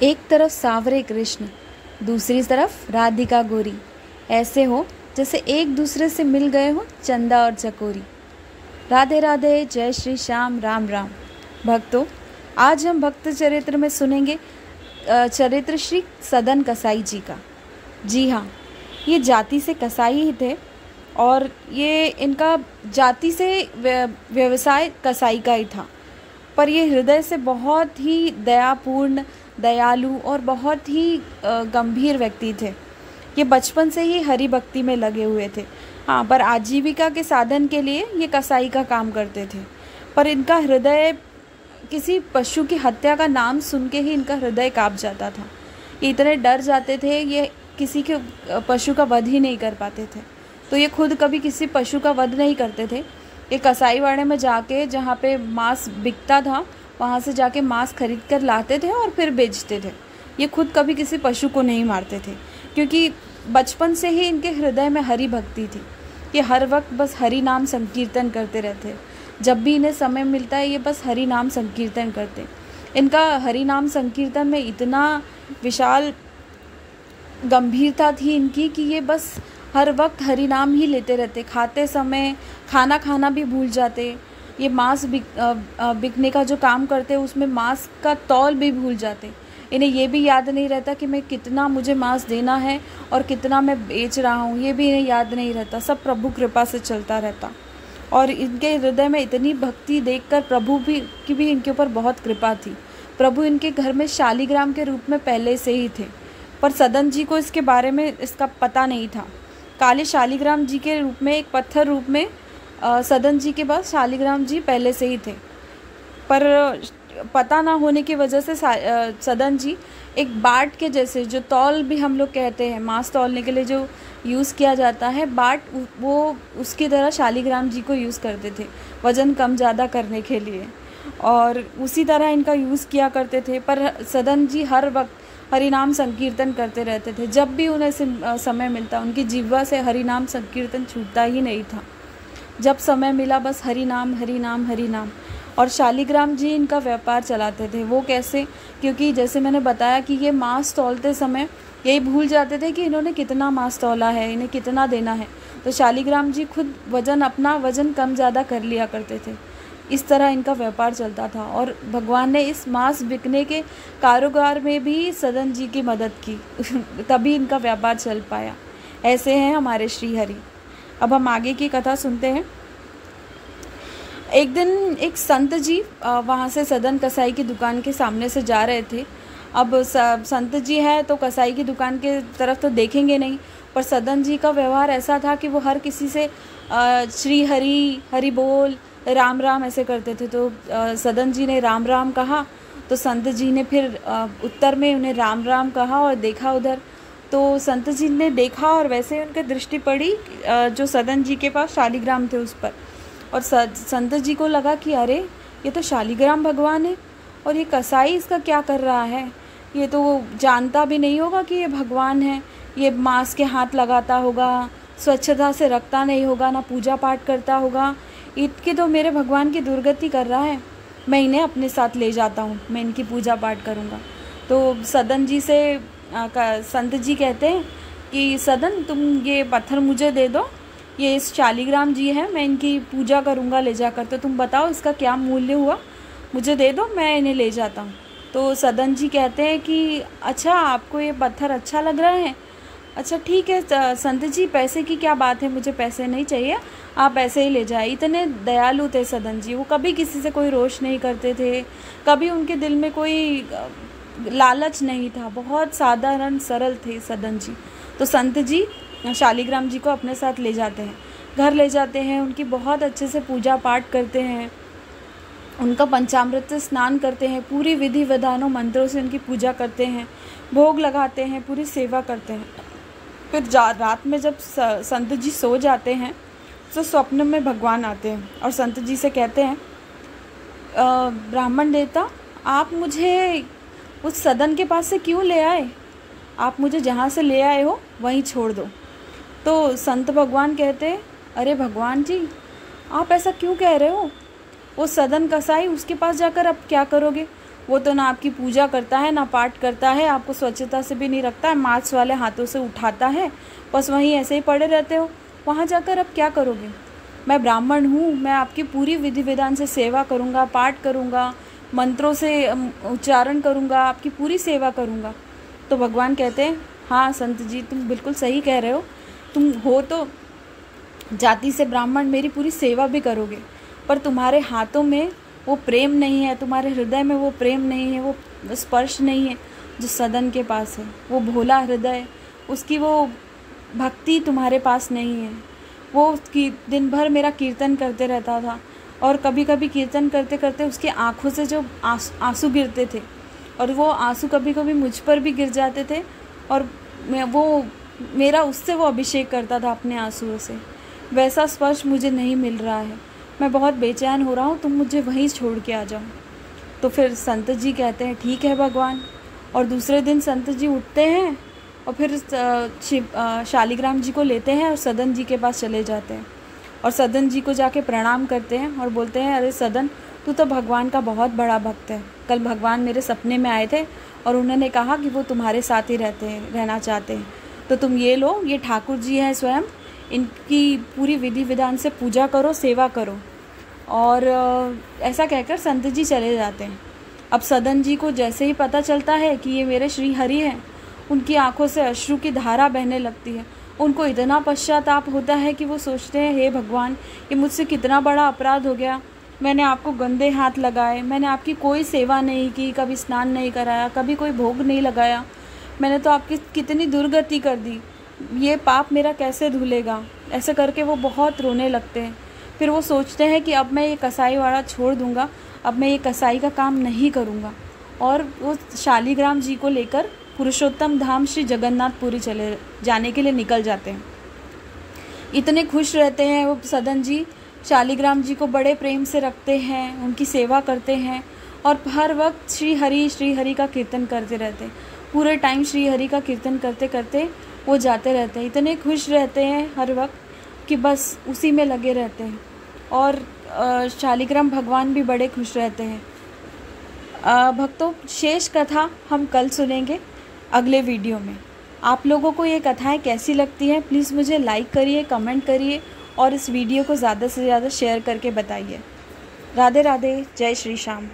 एक तरफ सांवरे कृष्ण, दूसरी तरफ राधिका गोरी, ऐसे हो जैसे एक दूसरे से मिल गए हो चंदा और चकोरी। राधे राधे, जय श्री श्याम, राम राम। भक्तों, आज हम भक्त चरित्र में सुनेंगे चरित्र श्री सदन कसाई जी का। जी हाँ, ये जाति से कसाई ही थे और ये इनका जाति से व्यवसाय कसाई का ही था, पर ये हृदय से बहुत ही दयापूर्ण, दयालु और बहुत ही गंभीर व्यक्ति थे। ये बचपन से ही हरि भक्ति में लगे हुए थे। हाँ, पर आजीविका के साधन के लिए ये कसाई का काम करते थे। पर इनका हृदय किसी पशु की हत्या का नाम सुन के ही इनका हृदय काँप जाता था। ये इतने डर जाते थे, ये किसी के पशु का वध ही नहीं कर पाते थे। तो ये खुद कभी किसी पशु का वध नहीं करते थे। ये कसाईवाड़े में जाके, जहाँ पे मांस बिकता था, वहाँ से जाके मांस खरीद कर लाते थे और फिर बेचते थे। ये खुद कभी किसी पशु को नहीं मारते थे, क्योंकि बचपन से ही इनके हृदय में हरि भक्ति थी। ये हर वक्त बस हरि नाम संकीर्तन करते रहते। जब भी इन्हें समय मिलता है, ये बस हरि नाम संकीर्तन करते। इनका हरि नाम संकीर्तन में इतना विशाल गंभीरता थी इनकी कि ये बस हर वक्त हरि नाम ही लेते रहते। खाते समय खाना खाना भी भूल जाते। ये मांस बिकने का जो काम करते, उसमें मांस का तौल भी भूल जाते। इन्हें ये भी याद नहीं रहता कि मैं कितना मुझे मांस देना है और कितना मैं बेच रहा हूँ, ये भी इन्हें याद नहीं रहता। सब प्रभु कृपा से चलता रहता। और इनके हृदय में इतनी भक्ति देखकर प्रभु की भी इनके ऊपर बहुत कृपा थी। प्रभु इनके घर में शालिग्राम के रूप में पहले से ही थे, पर सदन जी को इसके बारे में इसका पता नहीं था। काले शालिग्राम जी के रूप में, एक पत्थर रूप में सदन जी के पास शालिग्राम जी पहले से ही थे, पर पता ना होने की वजह से सदन जी एक बाट के जैसे, जो तौल भी हम लोग कहते हैं, मांस तौलने के लिए जो यूज़ किया जाता है बाट, वो उसकी तरह शालिग्राम जी को यूज़ करते थे वज़न कम ज़्यादा करने के लिए, और उसी तरह इनका यूज़ किया करते थे। पर सदन जी हर वक्त हरिनाम संकीर्तन करते रहते थे। जब भी उन्हें समय मिलता, उनकी जिह्वा से हरिनाम संकीर्तन छूटता ही नहीं था। जब समय मिला बस हरि नाम हरि नाम हरि नाम। और शालिग्राम जी इनका व्यापार चलाते थे। वो कैसे? क्योंकि जैसे मैंने बताया कि ये मांस तौलते समय यही भूल जाते थे कि इन्होंने कितना मांस तौला है, इन्हें कितना देना है। तो शालिग्राम जी खुद अपना वज़न कम ज़्यादा कर लिया करते थे। इस तरह इनका व्यापार चलता था और भगवान ने इस मांस बिकने के कारोबार में भी सदन जी की मदद की तभी इनका व्यापार चल पाया। ऐसे हैं हमारे श्री हरि। अब हम आगे की कथा सुनते हैं। एक दिन एक संत जी वहाँ से सदन कसाई की दुकान के सामने से जा रहे थे। अब संत जी है तो कसाई की दुकान के तरफ तो देखेंगे नहीं, पर सदन जी का व्यवहार ऐसा था कि वो हर किसी से श्री हरि, हरि बोल, राम राम ऐसे करते थे। तो सदन जी ने राम राम कहा, तो संत जी ने फिर उत्तर में उन्हें राम राम कहा और देखा उधर। तो संत जी ने देखा और वैसे ही उनकी दृष्टि पड़ी जो सदन जी के पास शालिग्राम थे उस पर, और संत जी को लगा कि अरे, ये तो शालिग्राम भगवान है और ये कसाई इसका क्या कर रहा है। ये तो जानता भी नहीं होगा कि ये भगवान है। ये मांस के हाथ लगाता होगा, स्वच्छता से रखता नहीं होगा, ना पूजा पाठ करता होगा। इसके तो मेरे भगवान की दुर्गति कर रहा है। मैं इन्हें अपने साथ ले जाता हूँ, मैं इनकी पूजा पाठ करूँगा। तो सदन जी से संत जी कहते हैं कि सदन, तुम ये पत्थर मुझे दे दो, ये इस शालिग्राम जी है, मैं इनकी पूजा करूँगा ले जाकर। तो तुम बताओ इसका क्या मूल्य हुआ, मुझे दे दो, मैं इन्हें ले जाता हूँ। तो सदन जी कहते हैं कि अच्छा, आपको ये पत्थर अच्छा लग रहा है, अच्छा ठीक है संत जी, पैसे की क्या बात है, मुझे पैसे नहीं चाहिए, आप ऐसे ही ले जाए। इतने दयालु थे सदन जी। वो कभी किसी से कोई रोष नहीं करते थे, कभी उनके दिल में कोई लालच नहीं था। बहुत साधारण सरल थे सदन जी। तो संत जी शालिग्राम जी को अपने साथ ले जाते हैं, घर ले जाते हैं, उनकी बहुत अच्छे से पूजा पाठ करते हैं, उनका पंचामृत से स्नान करते हैं, पूरी विधि विधानों मंत्रों से उनकी पूजा करते हैं, भोग लगाते हैं, पूरी सेवा करते हैं। फिर रात में जब संत जी सो जाते हैं तो स्वप्न में भगवान आते हैं और संत जी से कहते हैं, ब्राह्मण देवता, आप मुझे उस सदन के पास से क्यों ले आए? आप मुझे जहाँ से ले आए हो वहीं छोड़ दो। तो संत भगवान कहते हैं, अरे भगवान जी, आप ऐसा क्यों कह रहे हो? वो सदन कसाई, उसके पास जाकर अब क्या करोगे? वो तो ना आपकी पूजा करता है, ना पाठ करता है, आपको स्वच्छता से भी नहीं रखता है, मांस वाले हाथों से उठाता है, बस वहीं ऐसे ही पड़े रहते हो। वहाँ जाकर अब क्या करोगे? मैं ब्राह्मण हूँ, मैं आपकी पूरी विधि विधान से सेवा करूँगा, पाठ करूँगा, मंत्रों से उच्चारण करूँगा, आपकी पूरी सेवा करूँगा। तो भगवान कहते हैं, हाँ संत जी, तुम बिल्कुल सही कह रहे हो, तुम हो तो जाति से ब्राह्मण, मेरी पूरी सेवा भी करोगे, पर तुम्हारे हाथों में वो प्रेम नहीं है, तुम्हारे हृदय में वो प्रेम नहीं है, वो स्पर्श नहीं है जो सदन के पास है। वो भोला हृदय, उसकी वो भक्ति तुम्हारे पास नहीं है। वो दिन भर मेरा कीर्तन करते रहता था, और कभी कभी कीर्तन करते करते उसकी आँखों से जो आंसू गिरते थे, और वो आंसू कभी कभी मुझ पर भी गिर जाते थे, और मेरा उससे वो अभिषेक करता था अपने आंसुओं से। वैसा स्पर्श मुझे नहीं मिल रहा है, मैं बहुत बेचैन हो रहा हूँ, तुम मुझे वहीं छोड़ के आ जाओ। तो फिर संत जी कहते हैं, ठीक है भगवान। और दूसरे दिन संत जी उठते हैं और फिर शालिग्राम जी को लेते हैं और सदन जी के पास चले जाते हैं, और सदन जी को जाके प्रणाम करते हैं और बोलते हैं, अरे सदन, तू तो भगवान का बहुत बड़ा भक्त है। कल भगवान मेरे सपने में आए थे और उन्होंने कहा कि वो तुम्हारे साथ ही रहना चाहते हैं, तो तुम ये लो, ये ठाकुर जी हैं स्वयं, इनकी पूरी विधि विधान से पूजा करो, सेवा करो। और ऐसा कहकर संत जी चले जाते हैं। अब सदन जी को जैसे ही पता चलता है कि ये मेरे श्री हरि हैं, उनकी आंखों से अश्रु की धारा बहने लगती है। उनको इतना पश्चाताप होता है कि वो सोचते हैं, हे भगवान, ये मुझसे कितना बड़ा अपराध हो गया। मैंने आपको गंदे हाथ लगाए, मैंने आपकी कोई सेवा नहीं की, कभी स्नान नहीं कराया, कभी कोई भोग नहीं लगाया, मैंने तो आपकी कितनी दुर्गति कर दी, ये पाप मेरा कैसे धुलेगा। ऐसे करके वो बहुत रोने लगते हैं। फिर वो सोचते हैं कि अब मैं ये कसाई वाला छोड़ दूँगा, अब मैं ये कसाई का काम नहीं करूँगा। और वो शालिग्राम जी को लेकर पुरुषोत्तम धाम श्री जगन्नाथपुरी चले जाने के लिए निकल जाते हैं। इतने खुश रहते हैं वो सदन जी, शालिग्राम जी को बड़े प्रेम से रखते हैं, उनकी सेवा करते हैं, और हर वक्त श्री हरि का कीर्तन करते रहते हैं। पूरे टाइम श्री हरि का कीर्तन करते करते वो जाते रहते हैं। इतने खुश रहते हैं हर वक्त कि बस उसी में लगे रहते हैं, और शालिग्राम भगवान भी बड़े खुश रहते हैं। भक्तों, शेष कथा हम कल सुनेंगे अगले वीडियो में। आप लोगों को ये कथाएं कैसी लगती हैं, प्लीज़ मुझे लाइक करिए, कमेंट करिए, और इस वीडियो को ज़्यादा से ज़्यादा शेयर करके बताइए। राधे राधे, जय श्री श्याम।